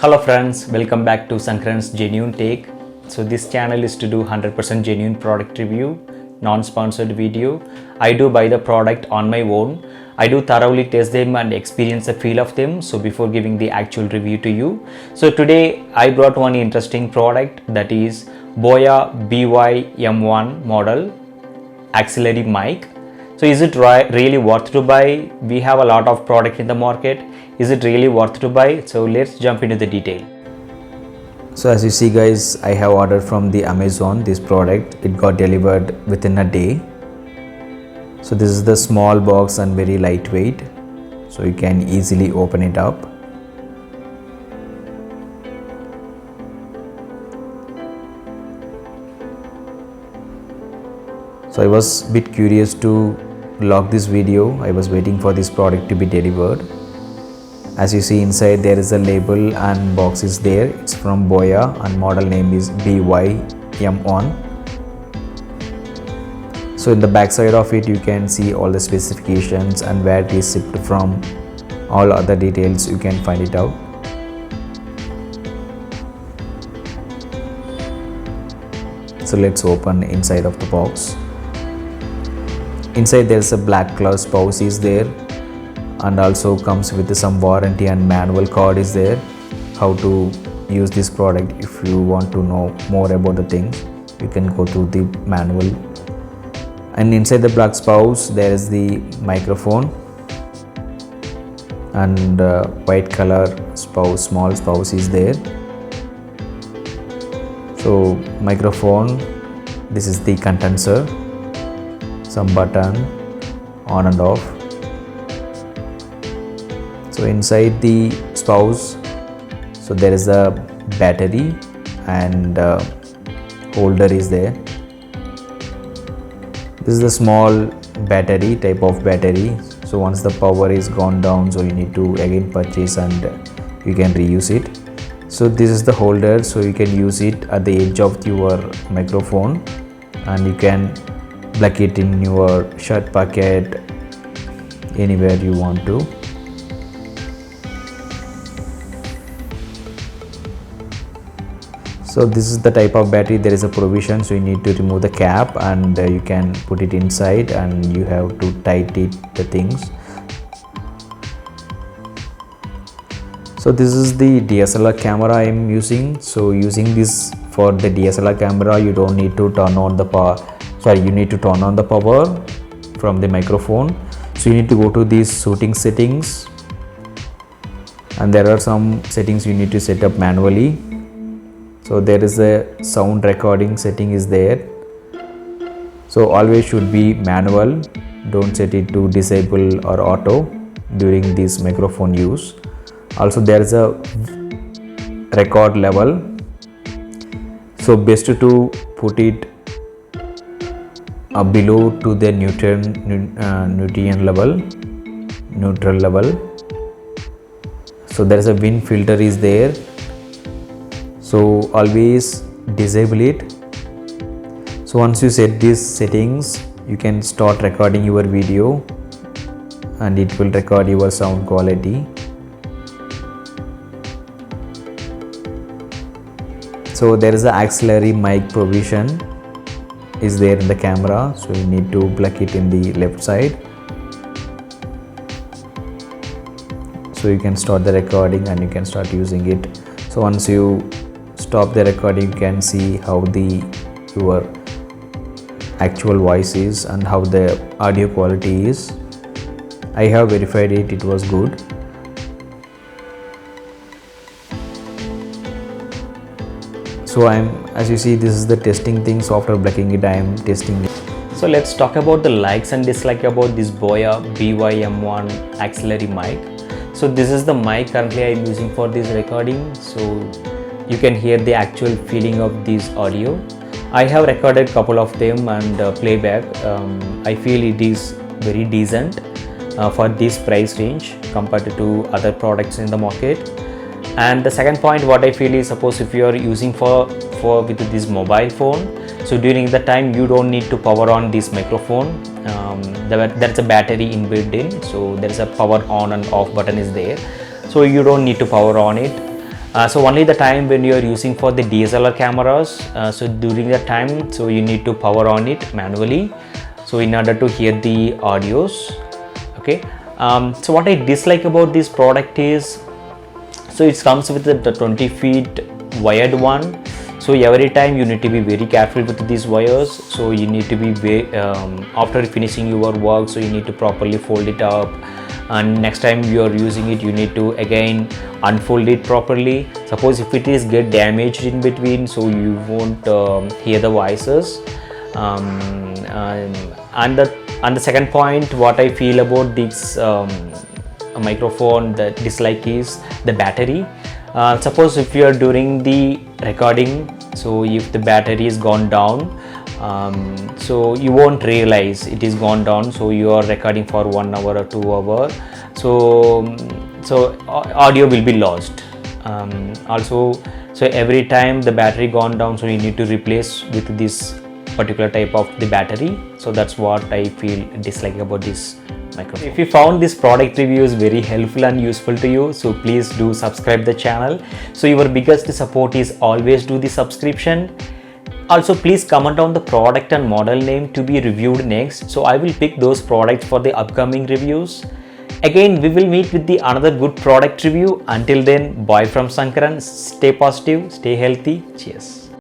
Hello friends, welcome back to Sankaran's Genuine Take. So this channel is to do 100% genuine product review, non-sponsored video. I do buy the product on my own. I do thoroughly test them and experience the feel of them. So before giving the actual review to you. So today I brought one interesting product, that is Boya BY-M1 model auxiliary mic. So is it really worth to buy? We have a lot of product in the market. Is it really worth to buy? So let's jump into the detail. So as you see guys, I have ordered from the Amazon this product. It got delivered within a day. So this is the small box and very lightweight, so you can easily open it up. So I was a bit curious to log this video. I was waiting for this product to be delivered. As you see, inside there is a label and box is there. It's from Boya and model name is BY-M1. So in the back side of it you can see all the specifications and where it is shipped from. All other details you can find it out. So let's open inside of the box. Inside there is a black color spouse is there, and also comes with some warranty and manual card is there, how to use this product. If you want to know more about the things, you can go through the manual. And inside the black spouse there is the microphone and white color spouse, small spouse is there. So microphone, this is the condenser, some button on and off. So inside the spouse, so there is a battery and holder is there. This is the small battery, type of battery. So once the power is gone down, so you need to again purchase and you can reuse it. So this is the holder, so you can use it at the edge of your microphone and you can plug it in your shirt pocket, anywhere you want to. So this is the type of battery. There is a provision, so you need to remove the cap and you can put it inside and you have to tighten the things. So this is the DSLR camera I am using. So using this for the DSLR camera, you don't need to turn on the power. You need to turn on the power from the microphone. So you need to go to these shooting settings, and there are some settings you need to set up manually. So there is a sound recording setting is there. So always should be manual. Don't set it to disable or auto during this microphone use. Also there is a record level. So best to put it below to the neutral level. So there is a wind filter is there. So always disable it. So once you set these settings, you can start recording your video and it will record your sound quality. So there is an auxiliary mic provision is there in the camera, so you need to plug it in the left side. So you can start the recording and you can start using it. So once you stop the recording, you can see how your actual voice is and how the audio quality is. I have verified it, it was good. So as you see, this is the testing thing. So after plugging it, I am testing it. So let's talk about the likes and dislikes about this Boya BY-M1 auxiliary mic. So this is the mic currently I am using for this recording. So you can hear the actual feeling of this audio. I have recorded couple of them and playback. I feel it is very decent for this price range compared to other products in the market. And the second point what I feel is, suppose if you are using with this mobile phone, so during the time you don't need to power on this microphone. There's a battery inbuilt in, so there is a power on and off button is there, so you don't need to power on it. So only the time when you are using for the DSLR cameras, so during that time, so you need to power on it manually, so in order to hear the audios. Okay. So what I dislike about this product is, so it comes with the 20 feet wired one, so every time you need to be very careful with these wires. So you need to be after finishing your work, so you need to properly fold it up, and next time you are using it, you need to again unfold it properly. Suppose if it is get damaged in between, so you won't hear the voices. And the second point, what I feel about this microphone, the dislike is the battery. Suppose if you are doing the recording, so if the battery is gone down, so you won't realize it is gone down, so you are recording for 1 hour or 2 hours, so audio will be lost. Also, so every time the battery gone down, so you need to replace with this particular type of the battery. So that's what I feel dislike about this microphone. If you found this product review is very helpful and useful to you, so please do subscribe the channel. So your biggest support is always do the subscription. Also please comment on the product and model name to be reviewed next, so I will pick those products for the upcoming reviews. Again, we will meet with the another good product review. Until then, bye from Sankaran. Stay positive, stay healthy. Cheers.